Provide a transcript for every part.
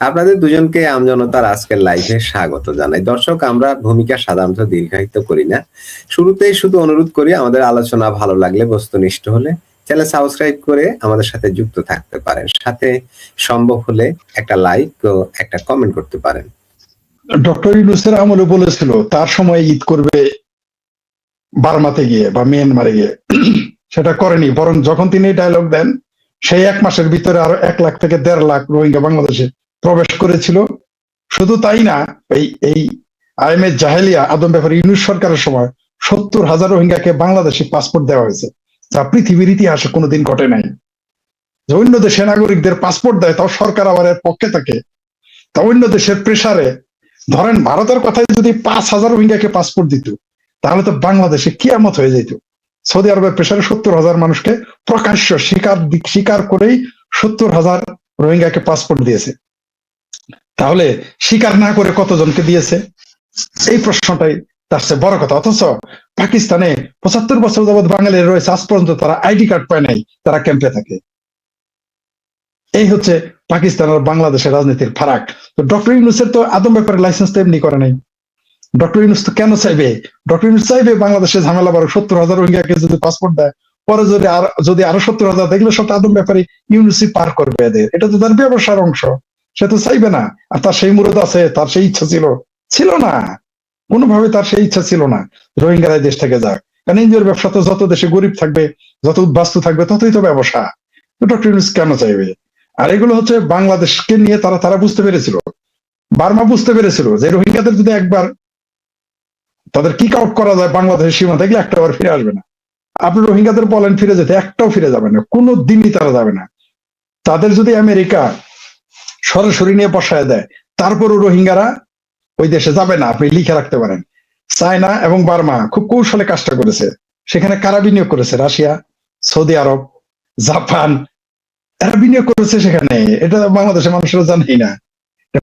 আপনাদের দুজনকে আমজনতার আজকের লাইভে স্বাগত জানাই। দর্শক, আমরা ভূমিকা সাধারণত দীর্ঘায়িত করি না, শুরুতেই শুধু অনুরোধ করি আমাদের আলোচনা ভালো লাগলে, বস্তুনিষ্ঠ হলে চ্যানেল সাবস্ক্রাইব করে আমাদের সাথে যুক্ত থাকতে পারেন, সাথে সম্ভব হলে একটা লাইক ও একটা কমেন্ট করতে পারেন। ডক্টর ইউনূসের আমলে বলেছিল তার সময় ঈদ করবে বার্মাতে গিয়ে বা মিয়ানমারে গিয়ে, সেটা করেনি, বরং যখন তিনি ডায়লগ দেন সেই 1 মাসের ভিতরে আরো 1 লাখ থেকে 1.5 লাখ রোহিঙ্গা বাংলাদেশে প্রবেশ করেছিল। শুধু তাই না, এই আইএমএ জাহেলিয়া আদম ব্যাপারে ইউনূস সরকারের সময় 70,000 রোহিঙ্গাকে বাংলাদেশে পাসপোর্ট দেওয়া হয়েছে, যা পৃথিবীর ইতিহাসে কোনোদিন ঘটে নাই। যে অন্য দেশের নাগরিকদের পাসপোর্ট দেয়, তাও সরকার আবার এর পক্ষে থাকে, তা অন্য দেশের প্রেসারে। ধরেন ভারতের কথায় যদি 5,000 রোহিঙ্গাকে পাসপোর্ট দিত, তাহলে তো বাংলাদেশে কিয়ামত হয়ে যেত। সৌদি আরবের প্রেসারে 70,000 মানুষকে প্রকাশ্য স্বীকার করেই 70,000 রোহিঙ্গাকে পাসপোর্ট দিয়েছে। তাহলে স্বীকার না করে কতজনকে দিয়েছে? এই প্রশ্নটাই তার চেয়ে বড় কথা। অথচ পাকিস্তানে 75 বছর যাবৎ বাঙালিরা রয়েছে, আজ পর্যন্ত তারা আইডি কার্ড পায় নাই, তারা ক্যাম্পে থাকে। এই হচ্ছে পাকিস্তান আর বাংলাদেশের রাজনীতির ফারাক। তো ডক্টর ইউনূসের তো আদম ব্যাপারে লাইসেন্স তো এমনি করে নাই। ডক্টর ইউনূস তো কেন চাইবে? ডক্টর ইউনূস চাইবে বাংলাদেশে ঝামেলা বাড়ুক, 70,000 রোহিঙ্গাকে যদি পাসপোর্ট দেয়, পরে যদি আরো 70,000 দেখলে সব আদম ব্যাপারে ইউনূসই পার করবে এদের। এটা তো তার ব্যবসার অংশ, সে তো চাইবে না। আর তার সেই মুরদ আছে, তার সেই ইচ্ছা ছিল না, কোনোভাবে তার সেই ইচ্ছা ছিল না রোহিঙ্গারা দেশ থেকে যাক। কারণ এনজিওর ব্যবসা তো যত দেশে গরিব থাকবে, যত উদ্বাস্তু থাকবে, ততই তো ব্যবসা। তো ডক্টর ইউনূস কেন চাইবে? আর এগুলো হচ্ছে বাংলাদেশকে নিয়ে তারা বুঝতে পেরেছিল, বার্মা বুঝতে পেরেছিল যে রোহিঙ্গাদের যদি একবার তাদের কিক আউট করা যায় বাংলাদেশের সীমা দেখলে একটা বার ফিরে আসবে না। আপনি রোহিঙ্গাদের বলেন ফিরে যেতে, একটাও ফিরে যাবে না, কোনো দিনই তারা যাবে না। তাদের যদি আমেরিকা সরাসরি নিয়ে বসায় দেয়, তারপরও রোহিঙ্গারা ওই দেশে যাবে না, আপনি লিখে রাখতে পারেন। চায়না এবং বার্মা খুব কৌশলে কাজটা করেছে। সেখানে কারা বিনিয়োগ করেছে? রাশিয়া, সৌদি আরব, জাপান, এরা বিনিয়োগ করেছে সেখানে। এটা বাংলাদেশের মানুষরা জানেই না,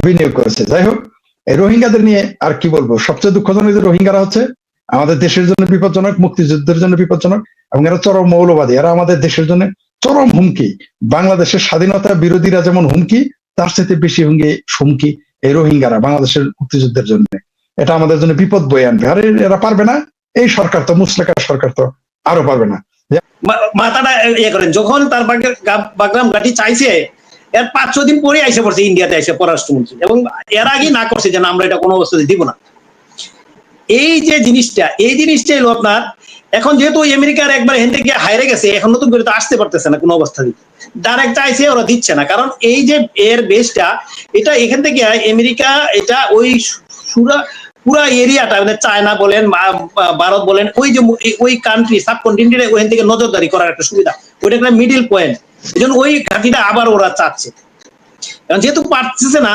বিনিয়োগ করেছে। যাই হোক, এই রোহিঙ্গাদের নিয়ে আর কি বলবো। সবচেয়ে দুঃখজনক যে রোহিঙ্গারা হচ্ছে আমাদের দেশের জন্য বিপজ্জনক, মুক্তিযুদ্ধের জন্য বিপজ্জনক, এবং এরা চরম মৌলবাদী। এরা আমাদের দেশের জন্য চরম হুমকি। বাংলাদেশের স্বাধীনতা বিরোধীরা যেমন হুমকি, তার সাথে বেশি হুমকি এই রোহিঙ্গারা বাংলাদেশের মুক্তিযুদ্ধের জন্য। এটা আমাদের জন্য বিপদ বয়ে আনবে। আর এরা পারবে না, এই সরকার তো, মুসলেকা সরকার তো আরো পারবে না। মাথাটা ইয়ে করেন, যখন তার বাগরাম ঘাটি চাইছে, এর 5-6 দিন পরে আইসে পড়ছে ইন্ডিয়াতে, আইসে পররাষ্ট্রমন্ত্রী, এবং এর আগে না করছে যে আমরা এটা কোনো অবস্থাতে দিব না। এই যে জিনিসটা, এই জিনিসটাই হলো আপনার। এখন যেহেতু আমেরিকার একবার এখান থেকে হাইরে গেছে, এখন নতুন করে তো আসতে পারতেছে না কোনো অবস্থা দিতে, ডাইরেক্ট আইসে ওরা দিচ্ছে না। কারণ এই যে এর বেসটা, এটা এখান থেকে আমেরিকা, এটা ওই পুরা এরিয়াটা, মানে চায়না বলেন, ভারত বলেন, ওই যে ওই কান্ট্রি সাবকন্টিনেন্টের ওখান থেকে নজরদারি করার একটা সুবিধা, ওইটা একটা মিডিল পয়েন্ট। এই জন্য ওই ঘাটিটা আবার ওরা চাচ্ছে। কারণ যেহেতু পারতেছে না,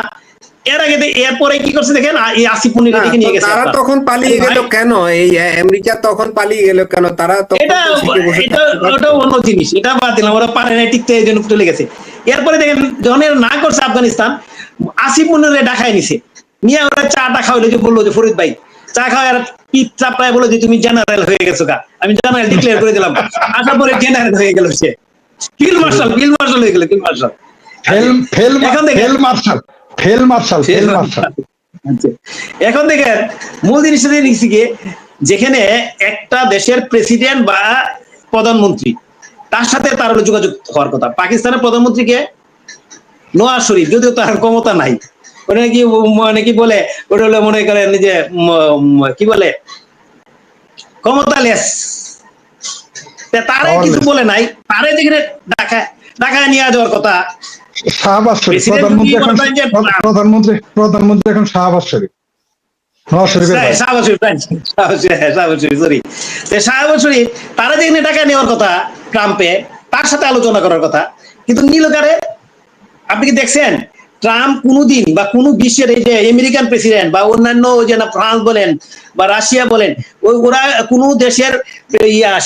এর আগে এরপরে কি করছে দেখেন, এই আসিফ মুনির দিকে নিয়ে গেছে। তারা তখন পালিয়ে গেল কেন? এই আমেরিকা তখন পালিয়ে গেল কেন? তারা এটা অন্য জিনিস, এটা বাদ দিলাম, ওরা পারে না টিকতে, এই জন্য চলে গেছে। এরপরে দেখেন যখন এরা না করছে আফগানিস্তান, আসিফ মুনির ঢাকায় নিছে, নিয়ে ওরা চাটা খাওয়াইলো, যে বললো যে ফরিদ ভাই চা খাওয়া, পিঠ চাপড়ায় বললো যে তুমি জেনারেল হয়ে গেছো গা, আমি জেনারেল ডিক্লেয়ার করে দিলাম। আসার পরে জেনারেল হয়ে গেল, সে ফিল্ড মার্শাল হয়ে গেল, ফিল্ড মার্শাল। এখন দেখেন মূল জিনিসটা দেখছি গিয়ে, যেখানে একটা দেশের প্রেসিডেন্ট বা প্রধানমন্ত্রী, তার সাথে তার যোগাযোগ হওয়ার কথা। পাকিস্তানের প্রধানমন্ত্রীকে নওয়াজ শরীফ, যদিও তার ক্ষমতা নাই, ওটা কি মানে কি বলে, ওটা হলো মনে করেন যে কি বলে, ক্ষমতালেস, তারা কিছু বলে নাই। তারা যেখানে ঢাকায় নিয়ে যাওয়ার কথা, শাহবাজ শরীফ প্রধানমন্ত্রী এখন শাহবাজ শরীফ, তারা যেখানে ঢাকা নেওয়ার কথা ট্রাম্পে, তার সাথে আলোচনা করার কথা, কিন্তু নিল কারে? আপনি কি দেখছেন ট্রাম্প কোনদিন বা কোন বিশ্বের, এই যে আমেরিকান প্রেসিডেন্ট বা অন্যান্য যে ফ্রান্স বলেন বা রাশিয়া বলেন, ওরা কোন দেশের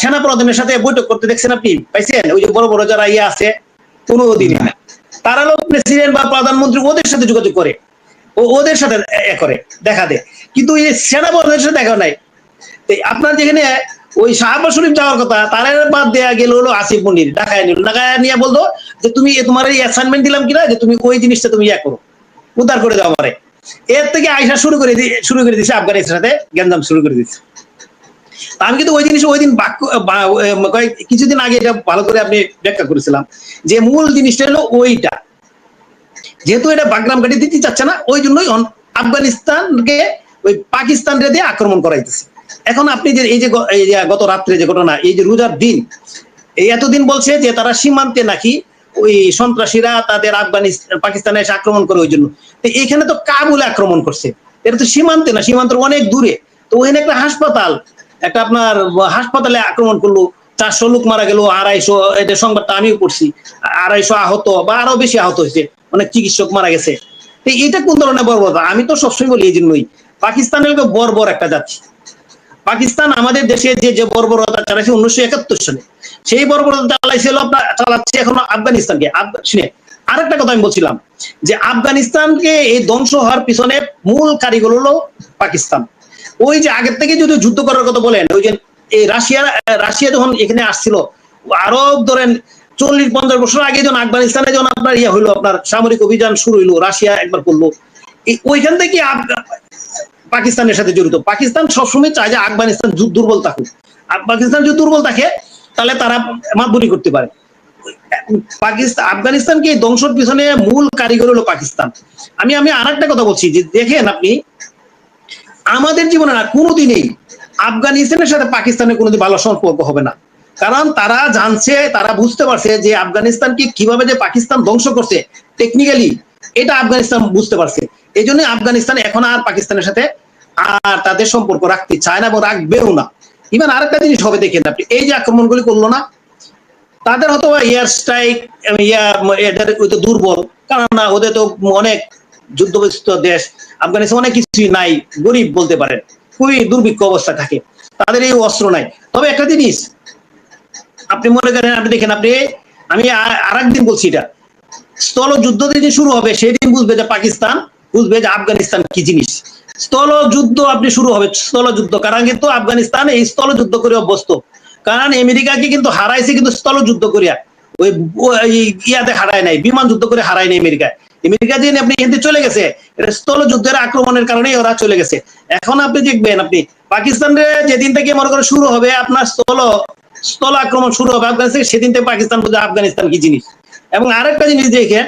সেনা প্রধানের সাথে বৈঠক করতে দেখছেন? আপনি পাইছেন? ওই যে বড় বড় যারা আছে, কোনোদিনই না। তারা লোক প্রেসিডেন্ট বা প্রধানমন্ত্রী ওদের সাথে যোগাযোগ করে, ওদের সাথে করে দেখা দেয়, কিন্তু এই সেনা প্রধানের সাথে দেখা নাই। আপনার যেখানে ওই শাহবাজ শরীফ যাওয়ার কথা, তার বাদ দেওয়া গেল হলো আসিফ মুনির, ঢাকায় নিয়ে বলতো যে তুমি, তোমার এই অ্যাসাইনমেন্ট দিলাম কিনা, যে তুমি ওই জিনিসটা তুমি ইয়া করো, উদ্ধার করে দাও আমারে। এর থেকে আইসা শুরু করে দিয়েছে আফগানিস্তানের সাথে গ্যাঞ্জাম শুরু করে দিয়েছে। আমি কিন্তু ওই জিনিস ওই দিন কিছুদিন আগে এটা ভালো করে আপনি ব্যাখ্যা করেছিলাম যে মূল জিনিসটা হলো ওইটা, যেহেতু এটা বাগরাম ঘাঁটি দিতে চাচ্ছে না, ওই জন্যই আফগানিস্তানকে ওই পাকিস্তান দিয়ে আক্রমণ করাইতেছে। এখন আপনি যে এই যে গত রাত্রে যে ঘটনা, এই যে রোজার দিন, এই এতদিন বলছে যে তারা সীমান্তে নাকি ওই সন্ত্রাসীরা তাদের পাকিস্তানে এসে আক্রমণ করে, ওই জন্য। তো এখানে তো কাবুলে আক্রমণ করছে, এটা তো সীমান্তে না, সীমান্তের অনেক দূরে। তো ওখানে একটা আপনার হাসপাতালে আক্রমণ করলো, 400 লোক মারা গেল, 250, এটা সংবাদটা আমিও পড়ছি, 250 আহত বা আরো বেশি আহত হয়েছে, অনেক চিকিৎসক মারা গেছে। তো এটা কোন ধরনের বর্বরতা? আমি তো সবসময় বলি এই জন্যই পাকিস্তানের বর্বর একটা জাতি। পাকিস্তান আমাদের দেশে যে বর্বরতা চালাইছে 1971 সালে, সেই বর্বরতা চালাচ্ছে এখন আফগানিস্তানকে। আরেকটা কথা আমি বলছিলাম যে আফগানিস্তানকে এই ধ্বংস হওয়ার পিছনে মূল কারিগর হলো পাকিস্তান। ওই যে আগের থেকে যদি যুদ্ধ করার কথা বলেন, ওই যে এই রাশিয়া যখন এখানে আসছিল, আরো ধরেন 40-50 বছর আগে যখন আফগানিস্তানে যখন আপনার হইলো, আপনার সামরিক অভিযান শুরু হইলো, রাশিয়া একবার করলো, ওইখান থেকে পাকিস্তানের সাথে জড়িত। পাকিস্তান সবসময় চায় যে আফগানিস্তান দুর্বল থাকুক। পাকিস্তান যদি দুর্বল থাকে তাহলে তারা মাতবরি করতে পারে। আফগানিস্তানকে ধ্বংসের পিছনে মূল কারিগর হলো পাকিস্তান। আমি আরেকটা কথা বলছি যে দেখেন আপনি, আমাদের জীবনে না কোনোদিনই আফগানিস্তানের সাথে পাকিস্তানের কোনোদিন ভালো সম্পর্ক হবে না, কারণ তারা জানছে, তারা বুঝতে পারছে যে আফগানিস্তানকে কিভাবে যে পাকিস্তান ধ্বংস করছে টেকনিক্যালি, এটা আফগানিস্তান বুঝতে পারছে। এই জন্য আফগানিস্তান এখন আর পাকিস্তানের সাথে আর তাদের সম্পর্ক রাখতে চায় না এবং রাখবেও না। ইভেন আরেকটা জিনিস হবে, দেখেন আপনি, এই যে আক্রমণগুলি করলো না, তাদের হয়তো এয়ার স্ট্রাইক এদের দুর্বল, কারণ না ওদের তো অনেক যুদ্ধগ্রস্ত দেশ, আফগানিস্তান অনেক কিছুই নাই, গরিব বলতে পারেন, খুবই দুর্ভিক্ষ অবস্থা থাকে, তাদের এই অস্ত্র নাই। তবে একটা জিনিস আপনি মনে করেন, আপনি দেখেন, আমি আরেকদিন বলছি, এটা স্থল যুদ্ধ যেদিন শুরু হবে সেদিন বুঝবে যে পাকিস্তান, বুঝবে যে আফগানিস্তান কি জিনিস। স্থল যুদ্ধ আপনি শুরু হবে, স্থল যুদ্ধ, কারণ কিন্তু আফগানিস্তান এই স্থল যুদ্ধ করে অভ্যস্ত, কারণ আমেরিকাকে কিন্তু হারাইছে কিন্তু স্থল যুদ্ধ করিয়া, ওই ইয়াতে হারায় নাই, বিমান যুদ্ধ করে হারায় নাই আমেরিকা যে আপনি এখান থেকে চলে গেছে, এটা স্থল যুদ্ধের আক্রমণের কারণে ওরা চলে গেছে। এখন আপনি দেখবেন, আপনি পাকিস্তানের যেদিন থেকে মনে করে শুরু হবে আপনার স্থল আক্রমণ শুরু হবে আফগানিস্তান, সেদিন থেকে পাকিস্তান বুঝে আফগানিস্তান কি জিনিস। এবং আরেকটা জিনিস দেখে,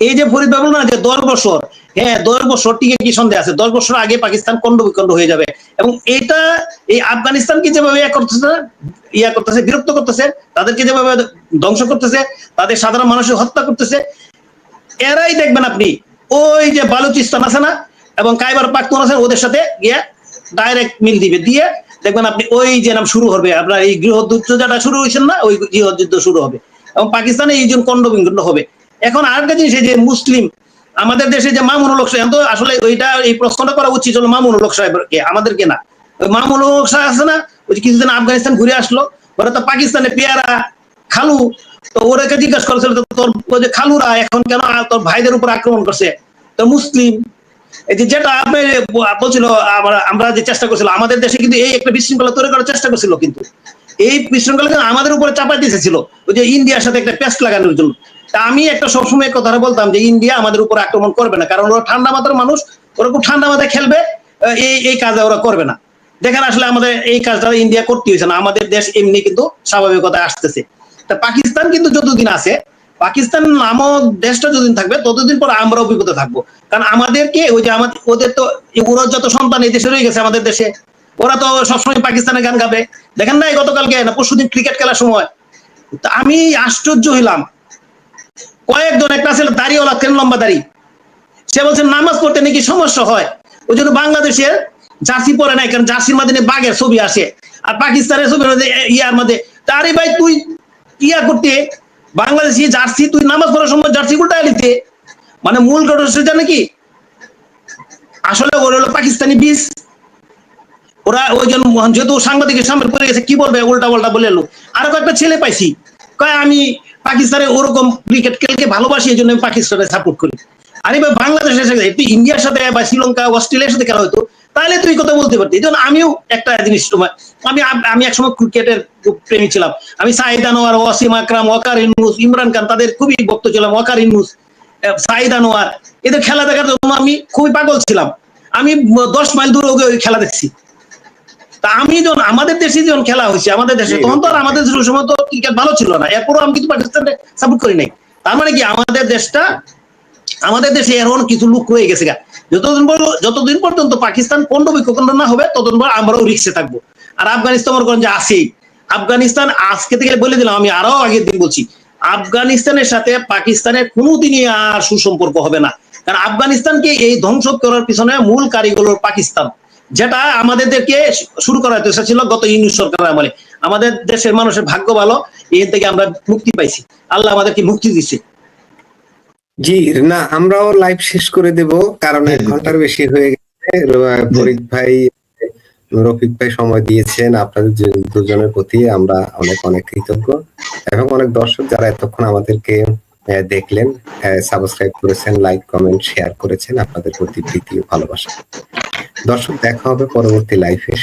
এই যে ফরিদ বাবু না যে 10 বছর, হ্যাঁ 10 বছর টিকে কি সন্দেহ আছে, 10 বছর আগে পাকিস্তান খন্ড বিখণ্ড হয়ে যাবে। এবং এটা এই আফগানিস্তানকে যেভাবে করতেছে, বিরক্ত করতেছে, তাদেরকে যেভাবে ধ্বংস করতেছে, তাদের সাধারণ মানুষের হত্যা করতেছে, এরাই দেখবেন আপনি ওই যে বালুচিস্তান আছে না এবং খাইবার পাখতুনখোয়া আছে, ওদের সাথে গিয়ে ডাইরেক্ট মিল দিবে, দিয়ে দেখবেন আপনি ওই যে নাম শুরু হবে, আপনার এই গৃহযুদ্ধ যেটা শুরু হয়েছে না, ওই গৃহযুদ্ধ শুরু হবে এবং পাকিস্তানে এই জন খন্ড বিখণ্ড হবে। এখন আরেকটা জিনিস, যে মুসলিম আমাদের দেশে যে মামুনুল হক সাহেব, তো আসলে ওইটা এই প্রশ্নটা করা উচিত হলো মামুনুল হক সাহেবকে, আমাদেরকে না। ওই মামুনুল হক সাহেব আছে না, ওই কিছুদিন আফগানিস্তান ঘুরে আসলো, ওরা তো পাকিস্তানে পেয়ারা খালু, তো ওরাকে জিজ্ঞাসা করেছিল তোর যে খালুরা এখন কেন তোর ভাইদের উপর আক্রমণ করছে, তো মুসলিম। এই যেটা আপনি বলছিল, আমরা যে চেষ্টা করছিলাম আমাদের দেশে কিন্তু এই একটা বিশৃঙ্খলা তৈরি করার চেষ্টা করছিল, কিন্তু এই বিশৃঙ্খলা আমাদের উপরে চাপাই দিয়েছিল ওই যে ইন্ডিয়ার সাথে একটা পেস্ট লাগানোর জন্য। তা আমি একটা সবসময় কথাটা বলতাম যে ইন্ডিয়া আমাদের উপর আক্রমণ করবে না, কারণ ওরা ঠান্ডা মাথার মানুষ, ওরা খুব ঠান্ডা মাথায় খেলবে, এই কাজ ওরা করবে না। দেখেন আসলে আমাদের এই কাজটা ইন্ডিয়া করতে হয়েছে না, আমাদের দেশ এমনি কিন্তু স্বাভাবিকতায় আসতেছে। তা পাকিস্তান কিন্তু যতদিন আছে, পাকিস্তান নামক দেশটা যতদিন থাকবে ততদিন পর আমরা অভিজ্ঞতা থাকবো, কারণ আমাদেরকে ওই যে ওদের তো ওরা যত সন্তান এই দেশে রয়ে গেছে আমাদের দেশে, ওরা তো সবসময় পাকিস্তানের গান গাবে। দেখেন না গতকালকে না পরশুদিন ক্রিকেট খেলার সময় আমি আশ্চর্য হইলাম, কয়েকজন, একটা ছিল দাড়িওয়ালা, ট্রেন লম্বা দাড়ি, সে বলছে নামাজ পড়তে নাকি সমস্যা হয়, ওই জন্য বাংলাদেশের জার্সি পরে নাই, কারণ জার্সির মধ্যে বাঘের ছবি আসে আর পাকিস্তানের ছবি ইয়ার মধ্যে। আরে ভাই তুই ইয়া করতে বাংলাদেশি জার্সি, তুই নামাজ পড়ার সময় জার্সি উল্টায় নিতে, মানে মূল ঘটনা নাকি আসলে ওরা হলো পাকিস্তানি বীজ। ওরা ওই জন্য যেহেতু সাংবাদিকের সামনে পড়ে গেছে, কি বলবে উল্টা পাল্টা বলে এলো। আরো কয়েকটা ছেলে পাইছি কয় আমি পাকিস্তানে ওরকম ক্রিকেট খেলকে ভালোবাসি, এই জন্য আমি পাকিস্তানে সাপোর্ট করি। আরে ভাই বাংলাদেশের সাথে একটু ইন্ডিয়ার সাথে বা শ্রীলঙ্কা অস্ট্রেলিয়ার সাথে খেলা হতো, তাহলে তুই কথা বলতে পারতি। এই জন্য আমিও একটা জিনিস, আমি একসময় ক্রিকেটের প্রেমী ছিলাম, আমি সাইদ আনোয়ার, ওয়াসিম আকরাম, ওয়াকার ইউনুস, ইমরান খান, তাদের খুবই ভক্ত ছিলাম, ওয়াকার ইউনুস, সাইদ আনোয়ার, এদের খেলা দেখার জন্য আমি খুবই পাগল ছিলাম। আমি 10 মাইল দূরে ওই খেলা দেখছি। তা আমি যখন আমাদের দেশে যখন খেলা হয়েছে আমাদের দেশে, তখন তো আর আমাদের দেশের সময় তো ক্রিকেট ভালো ছিল না, এরপরও আমি কিন্তু পাকিস্তানকে সাপোর্ট করি নাই। তার মানে কি আমাদের দেশে এখন কিছু লোক রয়ে গেছে গা। যতদিন পর্যন্ত পাকিস্তান পণ্ড বিকন্ড না হবে ততদিন পর আমরাও রিক্সে থাকবো। আর আফগানিস্তান মনে করেন যে আছেই। আফগানিস্তান আজকে থেকে বলে দিলাম, আমি আরো আগের দিন বলছি, আফগানিস্তানের সাথে পাকিস্তানের কোনোদিনই আর সুসম্পর্ক হবে না। কারণ আফগানিস্তানকে এই ধ্বংস করার পিছনে মূল কারিগর পাকিস্তান, যেটা আমাদেরকে শুরু করা হয়েছে ছিল গত ইউনূস সরকারের আমলে। আমাদের দেশের মানুষের ভাগ্য ভালো, এর থেকে আমরা মুক্তি পাইছি, আল্লাহ আমাদেরকে মুক্তি দিচ্ছে। জি না, আমরাও লাইভ শেষ করে দেব, কারণ 1 ঘন্টার বেশি হয়ে গেছে। ফরিদ ভাই, রফিক ভাই সময় দিয়েছেন, আপনাদের দুজনের প্রতি আমরা অনেক অনেক কৃতজ্ঞ, এবং অনেক দর্শক যারা এতক্ষণ আমাদেরকে দেখলেন, সাবস্ক্রাইব করেছেন, লাইক কমেন্ট শেয়ার করেছেন, আপনাদের প্রতি প্রীতি ও ভালোবাসা। দর্শক, দেখা হবে পরবর্তী লাইভে।